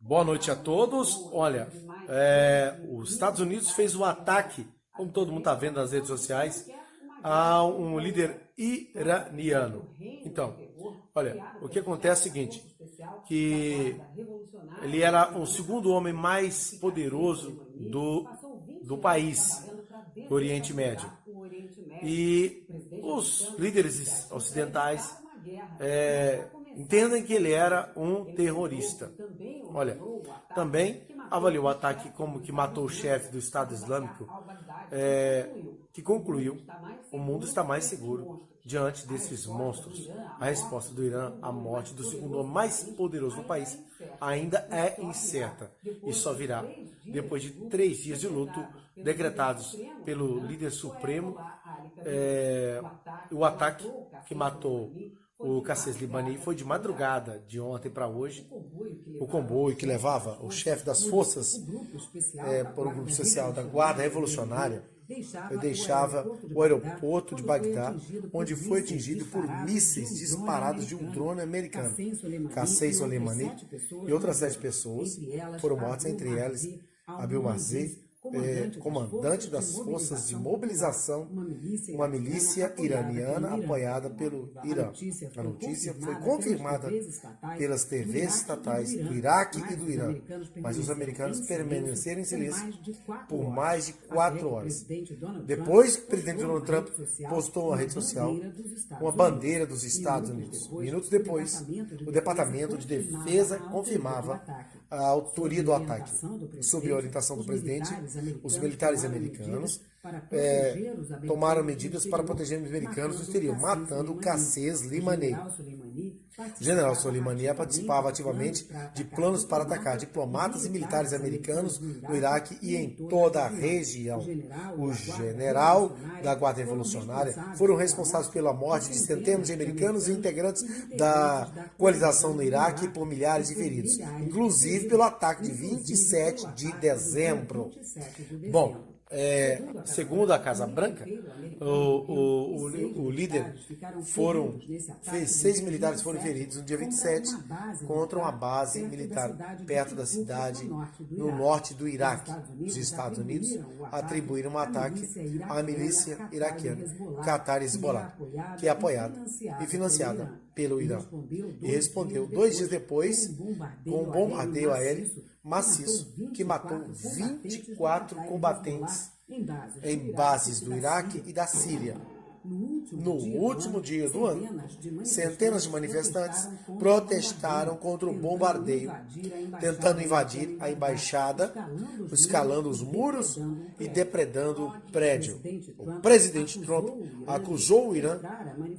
Boa noite a todos. Olha, os Estados Unidos fez um ataque, como todo mundo está vendo nas redes sociais, a um líder iraniano. Então, olha, o que acontece é o seguinte, que ele era o segundo homem mais poderoso do país, do Oriente Médio. E os líderes ocidentais entendem que ele era um terrorista. Olha, também avaliou o ataque como que matou o chefe do Estado Islâmico, que concluiu: o mundo está mais seguro diante desses monstros. A resposta do Irã à morte do segundo homem mais poderoso do país ainda é incerta e só virá depois de 3 dias de luto decretados pelo líder supremo. O ataque que matou o Qasem Soleimani foi de madrugada, de ontem para hoje. O comboio que levava o chefe das forças para o grupo especial da Guarda Revolucionária deixava o aeroporto de Bagdá, onde foi atingido por mísseis disparados de um drone americano. Qasem Soleimani e outras 7 pessoas foram mortas, entre elas Abil Marzeh, comandante das forças de mobilização, uma milícia iraniana apoiada pelo Irã. A notícia foi confirmada pelas TVs estatais do Iraque e do Irã, mas os americanos permaneceram em silêncio por mais de 4 horas. Depois que o presidente Donald Trump postou na rede social uma bandeira dos Estados Unidos. Minutos depois, o Departamento de Defesa confirmava a autoria do ataque. Sob a orientação do presidente, os militares americanos tomaram medidas para proteger os americanos do exterior, matando Qasem Soleimani. O general Soleimani participava ativamente de planos para atacar diplomatas e militares americanos no Iraque e em toda a região. O general da Guarda Revolucionária foram responsáveis pela morte de centenas de americanos e integrantes da coalização no Iraque por milhares de feridos, inclusive pelo ataque de 27 de dezembro. Bom, segundo a Casa Branca, o líder 6 militares foram feridos no dia 27 contra uma base militar perto da cidade no norte do Iraque. Os Estados Unidos atribuíram um ataque à milícia iraquiana Qatar Hezbollah, que é apoiada e financiada pelo Irã, e respondeu 2 dias depois com um bombardeio aéreo maciço que matou 24 combatentes em bases do Iraque e da Síria. No último dia do ano, centenas de manifestantes protestaram contra o bombardeio, tentando invadir a embaixada, escalando os muros e depredando o prédio. O presidente Trump acusou o Irã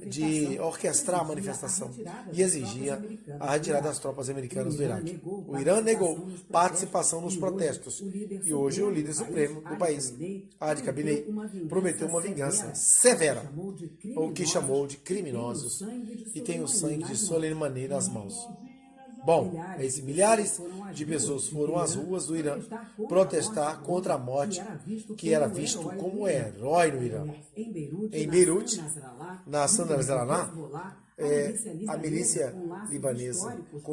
de orquestrar a manifestação e exigia a retirada das tropas americanas do Iraque. O Irã negou participação nos protestos e hoje o líder supremo do país, Ali Khamenei, prometeu uma vingança severa, ou que chamou de criminosos, e tem o sangue de Soleimani nas mãos. Bom, milhares de pessoas foram às ruas do Irã protestar contra a morte que era visto como herói no Irã. Em Beirute, na Nasrallah, a milícia libanesa, com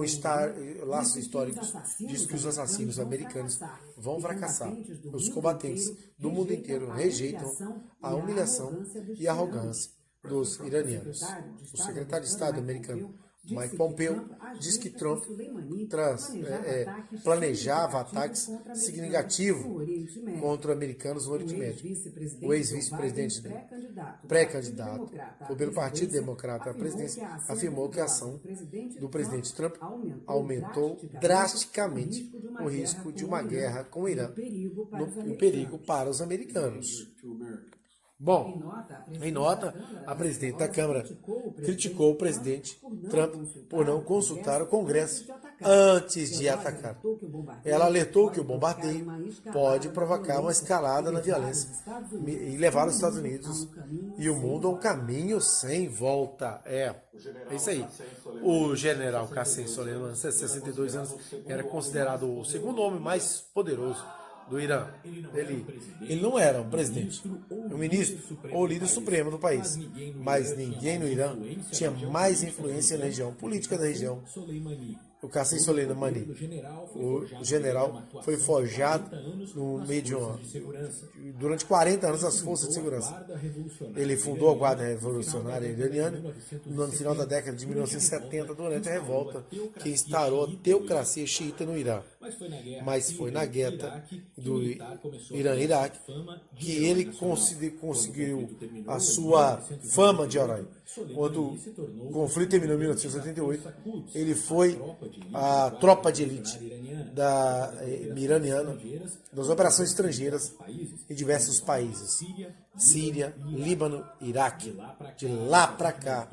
laços históricos, diz que os assassinos americanos vão fracassar. Os combatentes do mundo inteiro rejeitam a humilhação e a arrogância dos iranianos. O secretário de Estado americano, Mike Pompeo, diz que Trump planejava ataques significativos contra americanos no Oriente Médio. O ex-vice-presidente pré-candidato pelo Partido Democrata à presidência afirmou que a ação do presidente Trump aumentou drasticamente o risco de uma guerra com o Irã, um perigo para os americanos. Bom, em nota, a presidente da Câmara criticou o presidente Trump por não consultar o Congresso antes de atacar. Ela alertou que o bombardeio pode provocar uma escalada na violência e levar os Estados Unidos e o mundo a um caminho sem volta. É isso aí. O general Qasem Soleimani, 62 anos, era considerado o segundo homem mais poderoso do Irã. Ele não era um presidente, um ministro ou líder supremo do país, mas ninguém no Irã tinha mais influência na região política da região o Qassem Soleimani, o general, foi forjado no meio de durante 40 anos as forças de segurança. Ele fundou a Guarda Revolucionária Iraniana no final da década de 1970, durante a revolta que instaurou a teocracia xiita no Irã. Mas foi na guerra do Irã-Iraque que ele conseguiu a sua fama de herói. Quando o conflito terminou em 1988, ele foi a tropa de elite iraniana das operações estrangeiras em diversos países. Síria, Líbano, Iraque. De lá para cá,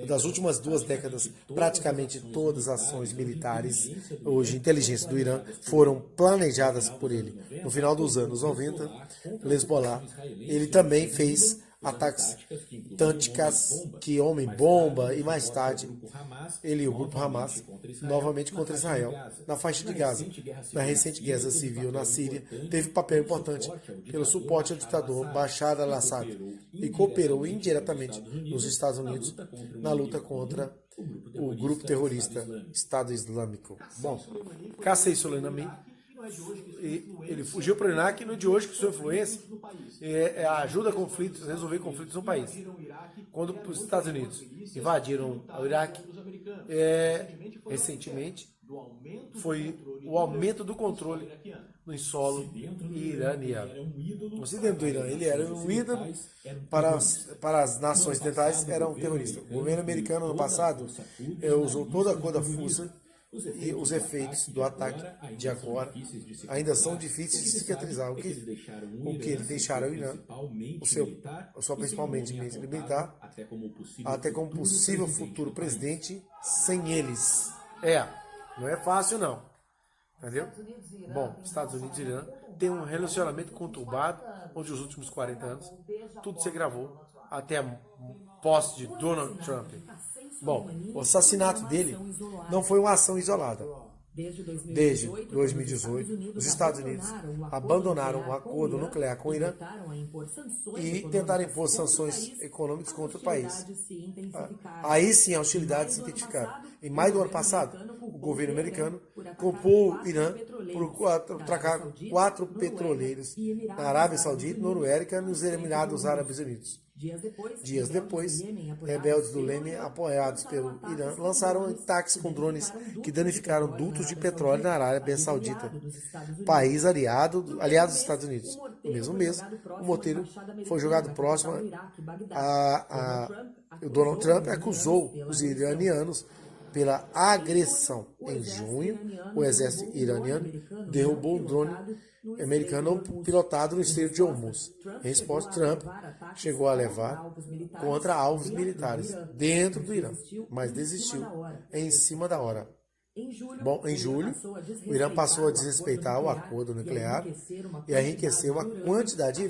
das últimas 2 décadas, praticamente todas as ações militares, hoje inteligência do Irã, foram planejadas por ele. No final dos anos 90, Hezbollah, ele também fez ataques táticas que homem-bomba e mais tarde ele e o grupo Hamas novamente contra Israel na faixa de Gaza. Na recente guerra civil na Síria, teve papel importante pelo suporte ao ditador Bashar al-Assad e cooperou indiretamente nos Estados Unidos na luta contra o grupo terrorista Estado Islâmico. Bom, Qassem Soleimani, ele fugiu para o Iraque e no de hoje, que sua influência ajuda a conflitos, resolver conflitos no país. Quando os Estados Unidos invadiram o Iraque, recentemente, foi o aumento do controle no solo iraniano. O ocidente do Irã, ele era um ídolo para as nações ocidentais, era um terrorista. O governo americano, no passado, usou toda a corda fuça e os efeitos do ataque de agora ainda são difíceis de cicatrizar. O que eles deixaram o Irã, o seu principalmente militar, até como possível futuro presidente, sem eles. Não é fácil não. Entendeu? Bom, Estados Unidos e Irã têm um relacionamento conturbado, onde os últimos 40 anos tudo se agravou até a posse de Donald Trump. Bom, o assassinato dele não foi uma ação isolada. Desde 2018, os Estados Unidos abandonaram o acordo nuclear com o Irã e tentaram impor sanções econômicas contra o país. Aí sim a hostilidade se intensificaram. Em maio do ano passado, o governo americano culpou o Irã por atracar 4 petroleiros na Arábia Saudita, Noruega e nos Emirados Árabes Unidos. Dias depois, rebeldes do Iêmen, apoiados pelo Irã, lançaram ataques com drones que danificaram dutos de petróleo na Arábia Saudita, país aliado dos Estados Unidos. No mesmo mês, o morteiro foi jogado próximo o Donald Trump acusou os iranianos pela agressão. Em junho, o exército iraniano derrubou um drone americano pilotado no Estreito de Hormuz. Em resposta, Trump chegou a levar contra alvos militares dentro do Irã, mas desistiu em cima da hora. Bom, em julho, o Irã passou a desrespeitar o acordo nuclear e enriqueceu a quantidade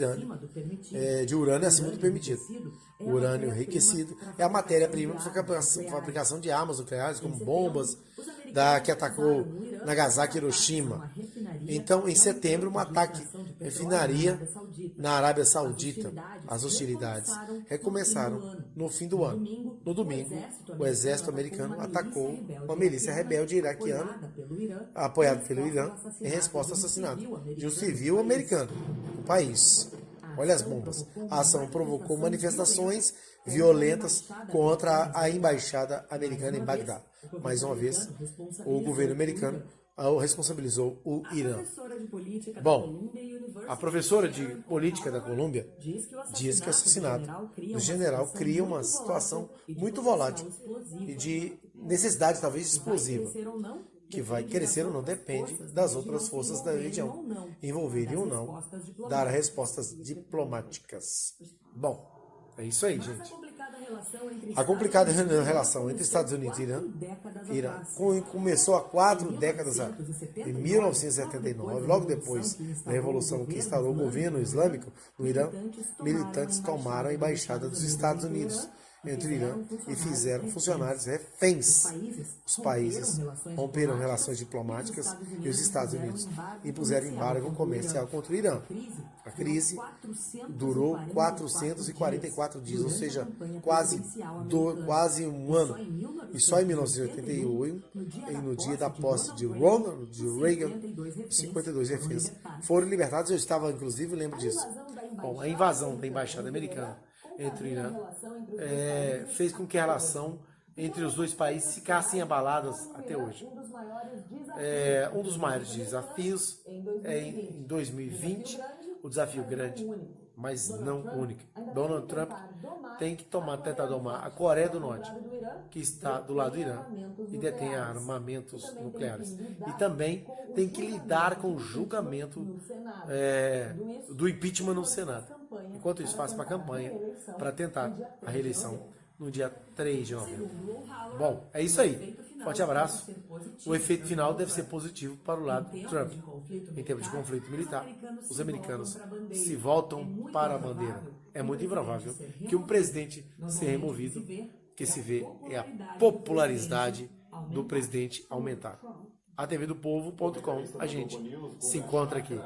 de urânio acima do permitido. O urânio enriquecido é a matéria-prima para a fabricação de armas nucleares, como bombas, que atacou Nagasaki e Hiroshima. Então, em setembro, um ataque refinaria na Arábia Saudita. As hostilidades recomeçaram no fim do ano. No domingo, o exército americano atacou uma milícia rebelde iraquiana, apoiada pelo Irã, em resposta ao assassinato de um civil americano no país. Olha as bombas. A ação provocou manifestações violentas contra a embaixada americana em Bagdá. Mais uma vez, o governo americano responsabilizou o Irã. Bom, a professora de política da Colômbia diz que o assassinato do general cria uma situação muito volátil e de necessidade talvez explosiva, que vai crescer ou não depende das outras forças da região envolverem ou não dar respostas diplomáticas. Bom, é isso aí, gente. A complicada relação entre Estados Unidos e Irã começou há 4 décadas em 1979, logo depois da revolução que instaurou o governo islâmico no Irã. Militantes tomaram a embaixada dos Estados Unidos entre o Irã e fizeram funcionários reféns. Os países romperam relações diplomáticas e os Estados Unidos impuseram embargo comercial contra o Irã. A crise durou 444 dias, ou seja, quase um ano. E só em 1981, no dia da posse de Ronald Reagan, 52 reféns foram libertados. Eu estava, inclusive, lembro disso. Bom, a invasão da embaixada americana entre o Irã fez com que a relação entre os dois países ficassem abaladas até hoje. Um dos maiores desafios em 2020, o desafio grande, mas não único. Donald Trump tem que tentar domar a Coreia do Norte, que está do lado do Irã e detém armamentos nucleares. E também tem que lidar com o julgamento do impeachment no Senado. Enquanto isso, faz uma campanha para tentar a reeleição no dia 3 de novembro. Bom, é isso aí. Forte abraço. O efeito final deve ser positivo para o lado do Trump. Em termos de conflito militar, os americanos se voltam para a bandeira. É muito improvável que um presidente seja removido. O que se vê é a popularidade do presidente aumentar. A tvdopovo.com, a gente se encontra aqui.